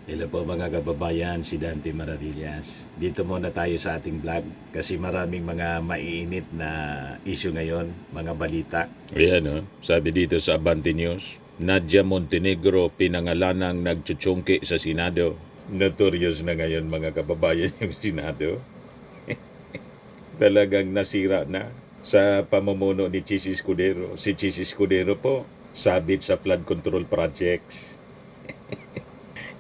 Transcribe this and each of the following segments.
Hello po mga kababayan, si Dante Maravillas. Dito muna tayo sa ating vlog kasi maraming mga maiinit na issue ngayon, mga balita. Ayan sabi dito sa Abante News, Nadia Montenegro pinangalanang nagtsutsungki sa Senado. Notorious na ngayon mga kababayan yung Senado. Talagang nasira na sa pamumuno ni Chis Escudero. Si Chis Escudero po, sabit sa flood control projects.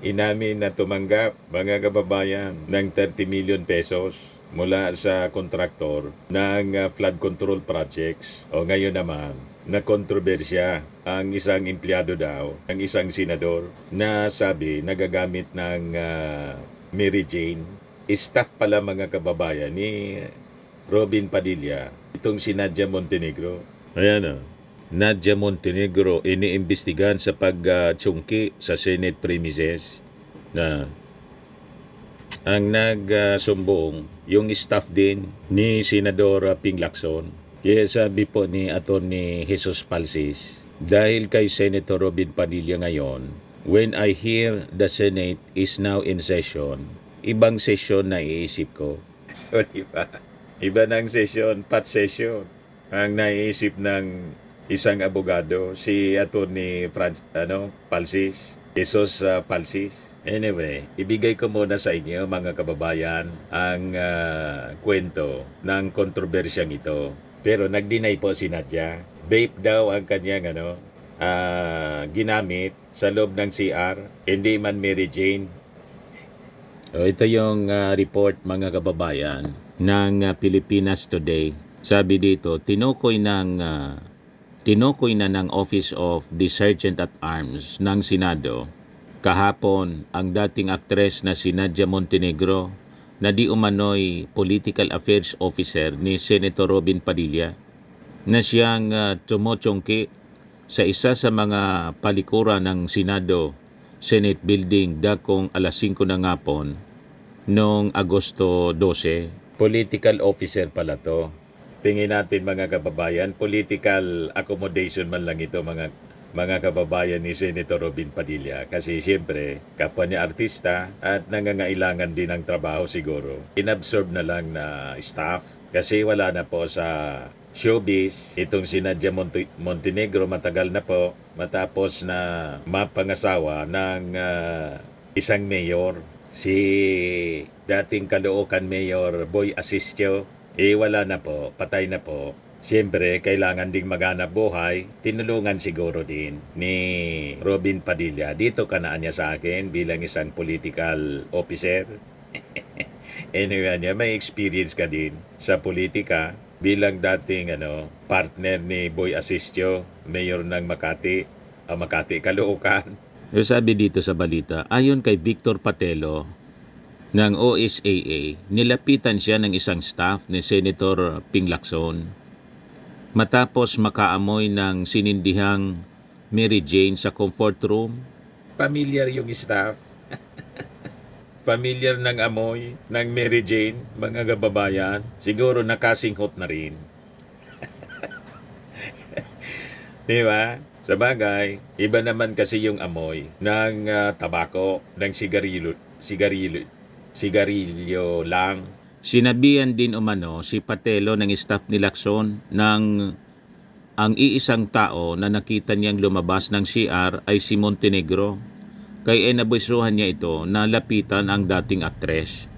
Inamin na tumanggap mga kababayan ng 30 million pesos mula sa kontraktor ng flood control projects. O ngayon naman, na kontrobersya ang isang empleyado daw, ang isang senador na sabi nagagamit ng Mary Jane. Staff pala mga kababayan ni Robin Padilla, itong si Nadia Montenegro. Ayan Nadia Montenegro iniimbestigahan sa pagtsungki sa Senate premises. Na ang nagsumbong yung staff din ni Senador Ping Lacson. Kaya sabi po ni Atty. Jesus Palsis, dahil kay Senator Robin Padilla ngayon, when I hear the Senate is now in session, ibang session na iisip ko. O diba? Iba ng session, pat session. Ang naiisip ng isang abogado, si Atty. Palsis, Jesus Palsis. Anyway, ibigay ko muna sa inyo mga kababayan ang kwento ng kontrobersyang ito. Pero nag-deny po si Nadia. Vape daw ang kanyang ginamit sa loob ng CR, hindi man Mary Jane. Ito yung report mga kababayan ng Pilipinas Today. Sabi dito, tinukoy na ng Office of the Sergeant at Arms ng Senado kahapon ang dating aktres na si Nadia Montenegro na di umano'y Political Affairs Officer ni Senator Robin Padilla na siyang tumutsungki sa isa sa mga palikuran ng Senado, Senate Building dakong alas 5 ng hapon noong Agosto 12. Political officer pala to. Tingin natin mga kababayan, political accommodation man lang ito mga kababayan ni Senator Robin Padilla. Kasi siyempre, kapwa niya artista at nangangailangan din ng trabaho siguro. Inabsorb na lang na staff kasi wala na po sa showbiz. Itong si Nadia Montenegro matagal na po matapos na mapangasawa ng isang mayor. Si dating Caloocan Mayor Boy Asistio, wala na po, patay na po. Siyempre, kailangan ding maghanap buhay. Tinulungan siguro din ni Robin Padilla. Dito kanaan niya sa akin bilang isang political officer. Anyway, may experience ka din sa politika bilang dating partner ni Boy Asistio, mayor ng Makati, Caloocan. Sabi dito sa balita, ayon kay Victor Patelo ng OSAA, nilapitan siya ng isang staff ni Senator Ping Lacson matapos makaamoy ng sinindihang Mary Jane sa comfort room. Familiar yung staff. Familiar ng amoy ng Mary Jane, mga kababayan. Siguro nakasinghot na rin. Di ba? Sa bagay, iba naman kasi yung amoy ng tabako, ng sigarilyo lang. Sinabihan din umano si Patelo ng staff ni Lacson ng ang iisang tao na nakita niyang lumabas ng CR ay si Montenegro. Kaya nabisuhan niya ito na lapitan ang dating aktres.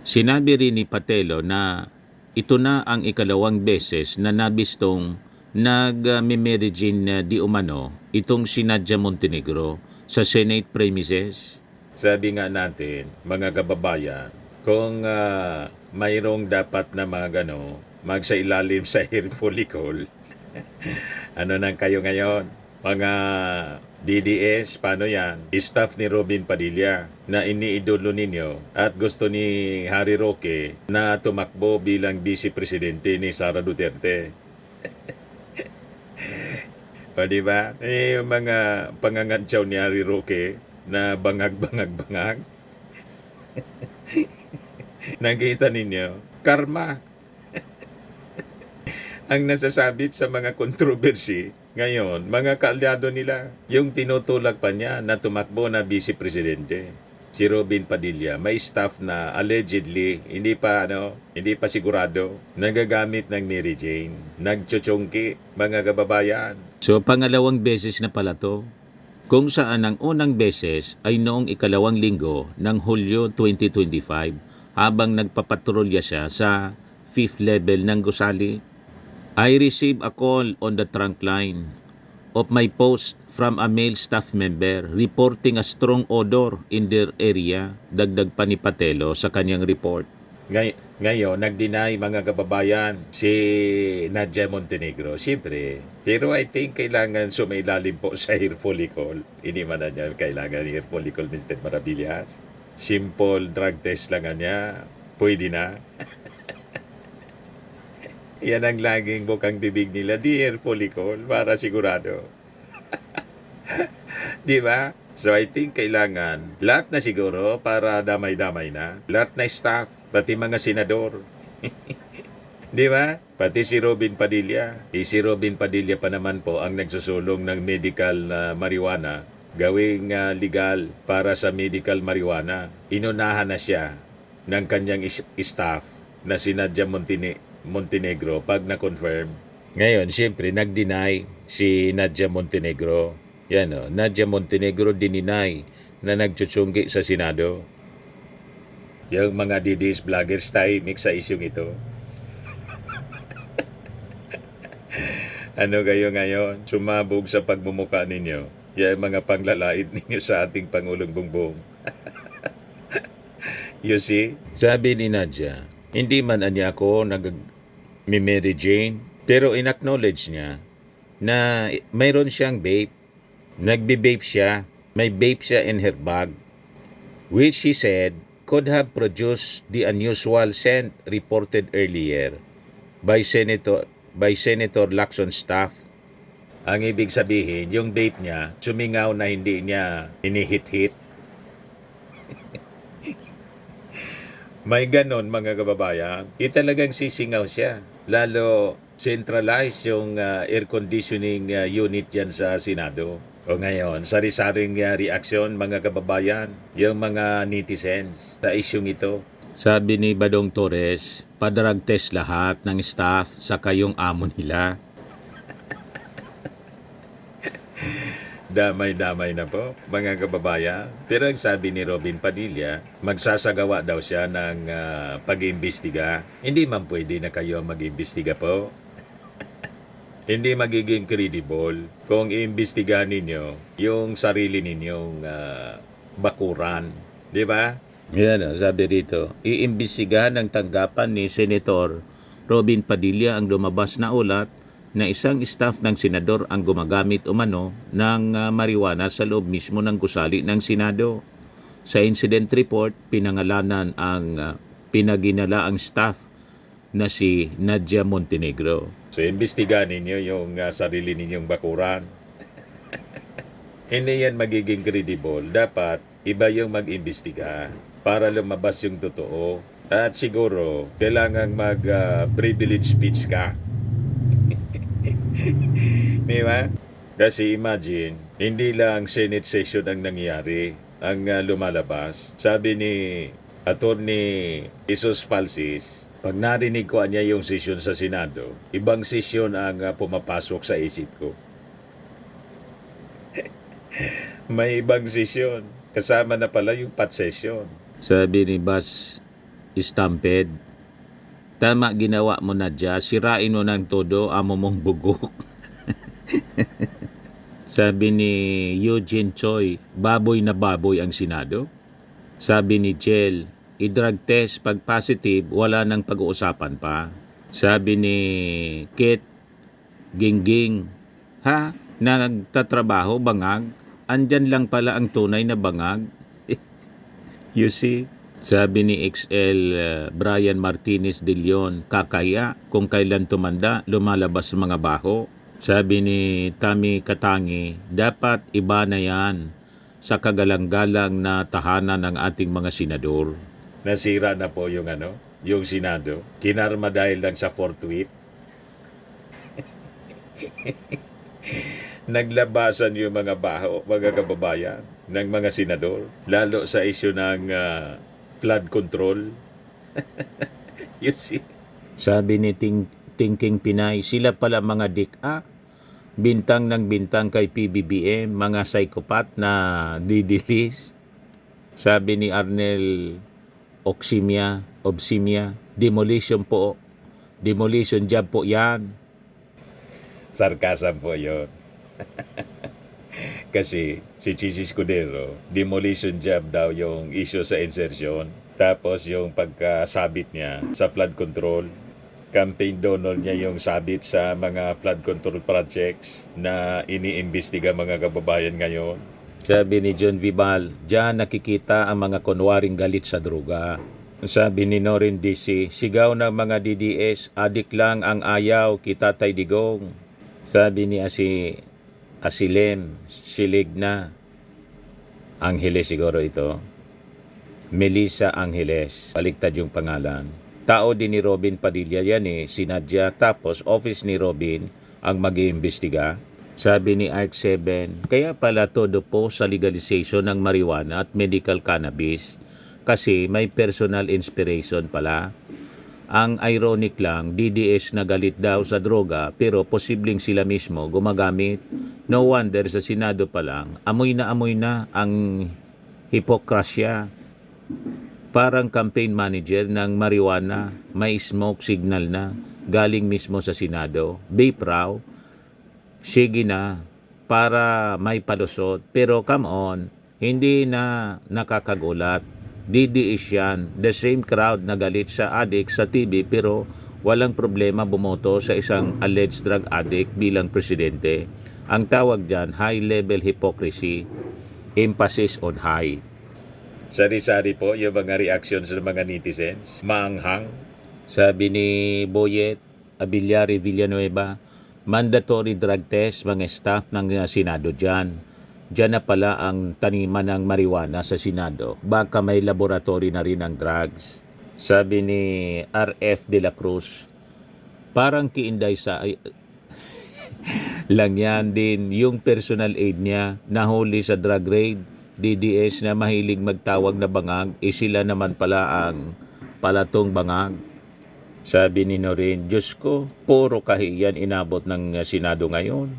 Sinabi rin ni Patelo na ito na ang ikalawang beses na nabistong nag-Mary Jane di umano itong si Nadia Montenegro sa Senate premises. Sabi nga natin, mga kababayan, kung mayroong dapat na magsailalim sa hair follicle, ano nang kayo ngayon? Mga DDS, paano yan? Staff ni Robin Padilla na iniidolo ninyo at gusto ni Harry Roque na tumakbo bilang vice presidente ni Sara Duterte. O diba? Yung mga pangangantsaw ni Harry Roque na bangag-bangag-bangag. Nakita ninyo? Karma. Ang nasasabit sa mga kontrobersy ngayon, mga kaalyado nila, yung tinutulak pa niya na tumakbo na vice presidente. si Robin Padilla, may staff na allegedly, hindi pa sigurado, nagagamit ng Mary Jane, nagchuchungki, mga kababayan. So, pangalawang beses na pala to, kung saan ang unang beses ay noong ikalawang linggo ng Hulyo 2025 habang nagpapatrolya siya sa 5th level ng Gusali. I received a call on the trunk line of my post from a male staff member reporting a strong odor in their area, dagdag pa ni Patelo sa kanyang report. Ngayon, nag-deny mga kababayan si Nadia Montenegro. Siyempre, pero I think kailangan sumailalim po sa hair follicle. Hindi man na niya kailangan hair follicle, Mr. Maravillas. Simple drug test lang niya. Pwede na. Yan ang laging bukang bibig nila, di hair follicle, para sigurado. Di ba? So I think kailangan, lahat na siguro para damay-damay na. Lahat na staff, pati mga senador. Di ba? Pati si Robin Padilla. Si Robin Padilla pa naman po ang nagsusulong ng medical marijuana, gawing legal para sa medical marijuana. Inunahan na siya ng kanyang staff na si Nadia Montenegro pag na-confirm. Ngayon, siyempre, nag-deny si Nadia Montenegro. Yan o, Nadia Montenegro dininay na nagchuchunggi sa Senado. Yung mga DDs, vloggers, tahimik sa isyong ito. Ano kayo ngayon? Sumabog sa pagmumuka ninyo. Yung mga panglalait ninyo sa ating Pangulong Bongbong. You see? Sabi ni Nadia, hindi man anya ako nag-Mary Jane, pero in-acknowledge niya na mayroon siyang vape. Nagbe-vape siya. May vape siya in her bag, which she said could have produced the unusual scent reported earlier by Senator Lacson staff. Ang ibig sabihin, yung vape niya, sumingaw na hindi niya inihit-hit. May ganon mga kababayan. Talagang sisingaw siya. Lalo centralized yung air conditioning unit yan sa Senado. O ngayon, sari-saring reaksyon mga kababayan, yung mga netizens sa isyong ito. Sabi ni Badong Torres, padrag test lahat ng staff sa kayong amo nila. Damay-damay na po, mga kababayan. Pero ang sabi ni Robin Padilla, magsasagawa daw siya ng pag-iimbestiga. Hindi man pwede na kayo mag-iimbestiga po. Hindi magiging credible kung iimbestigahan ninyo yung sarili ninyong bakuran. Di ba? Yan o, sabi dito, iimbestigahan ng tanggapan ni Senator Robin Padilla ang lumabas na ulat na isang staff ng senador ang gumagamit umano ng marijuana sa loob mismo ng gusali ng Senado. Sa incident report, pinangalanan ang pinaginala ang staff na si Nadia Montenegro. So, imbestigahan ninyo yung sarili ninyong bakuran. Hindi yan magiging credible. Dapat iba yung mag-imbestiga para lumabas yung totoo. At siguro, kailangan mag-privilege speech ka. Di ba? Kasi imagine, hindi lang Senate session ang nangyari, ang lumalabas. Sabi ni Attorney Jesus Falsis, pag narinig ko niya yung session sa Senado, ibang session ang pumapasok sa isip ko. May ibang session. Kasama na pala yung pat session. Sabi ni Bas Stamped, tama ginawa mo na dyan, sirain mo ng todo, amo mong bugok. Sabi ni Eugene Choi, baboy na baboy ang Senado. Sabi ni Jel, i-drug test pag positive, wala nang pag-uusapan pa. Sabi ni Kit Gingging, ha? Nagtatrabaho, bangag? Andyan lang pala ang tunay na bangag. You see? Sabi ni XL Brian Martinez de Leon, kakaya kung kailan tumanda, lumalabas mga baho. Sabi ni Tami Katangi, dapat iba na yan sa kagalang-galang na tahanan ng ating mga senador. Nasira na po yung yung Senado. Kinarma dahil lang sa fortuit. Naglabasan yung mga baho, mga kababayan. ng mga senador, lalo sa issue ng flood control. You see? Sabi ni Thinking Pinay, sila pala mga dik-a, bintang ng bintang kay PBBM, mga psychopath na didilis. Sabi ni Arnel Obsimia, demolition po. Demolition job po yan. Sarcasm po yon. Kasi si Chis Escudero, demolition job daw yung issue sa insertion. Tapos yung pagkasabit niya sa flood control, campaign donor niya yung sabit sa mga flood control projects na iniimbestiga mga kababayan ngayon. Sabi ni John Vival, diyan nakikita ang mga kunwaring galit sa droga. Sabi ni Norin DC, sigaw ng mga DDS, adik lang ang ayaw, kita tay digong. Sabi ni Asilem, Siligna, Angeles siguro ito. Melissa Angeles, baliktad yung pangalan. Tao din ni Robin Padilla yan si Nadia, tapos office ni Robin ang mag-iimbestiga. Sabi ni Art 7, kaya pala todo po sa legalization ng marijuana at medical cannabis kasi may personal inspiration pala. Ang ironic lang, DDS na galit daw sa droga pero posibleng sila mismo gumagamit. No wonder sa Senado pa lang, amoy na ang hipokrasya. Parang campaign manager ng marijuana, may smoke signal na galing mismo sa Senado. Vape raw, sige na, para may palusot. Pero come on, hindi na nakakagulat. DDS yan, the same crowd na galit sa addict sa TV pero walang problema bumoto sa isang alleged drug addict bilang presidente. Ang tawag dyan, high-level hypocrisy, emphasis on high. Sari-sari po yung mga reactions ng mga netizens. Maanghang. Sabi ni Boyet Abiliari Villanueva, mandatory drug test mga staff ng Senado dyan. Diyan na pala ang taniman ng marijuana sa Senado. Baka may laboratory na rin ng drugs. Sabi ni RF De La Cruz, parang kiinday sa lang yan din yung personal aid niya nahuli sa drug raid. DDS na mahilig magtawag na bangag, sila naman pala ang palatong bangag. Sabi ni Norin, Diyos ko, puro kahiyan inabot ng Senado ngayon.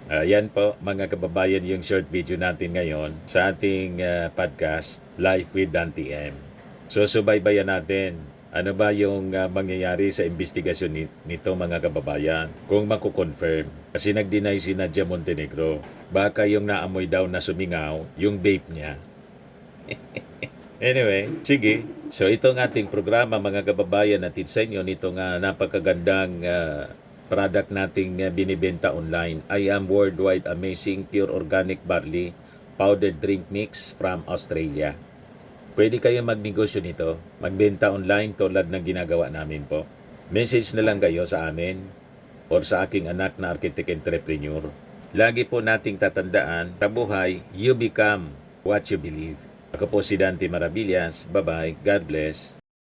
Yan po mga kababayan yung short video natin ngayon sa ating podcast Life with Dan TM. So subaybayan natin ano ba yung mangyayari sa investigasyon nito mga kababayan kung makukonfirm. Kasi nag-deny si Nadia Montenegro. Baka yung naamoy daw na sumingaw yung vape niya. Anyway, sige. So itong ating programa mga kababayan natin sa inyo nitong napakagandang product nating binibenta online. I am Worldwide Amazing Pure Organic Barley Powdered Drink Mix from Australia. Pwede kayo magnegosyo nito, magbenta online tulad ng ginagawa namin po. Message na lang kayo sa amin or sa aking anak na architect entrepreneur. Lagi po nating tatandaan, sa buhay, you become what you believe. Ako po si Dante Maravillas. Bye-bye. God bless.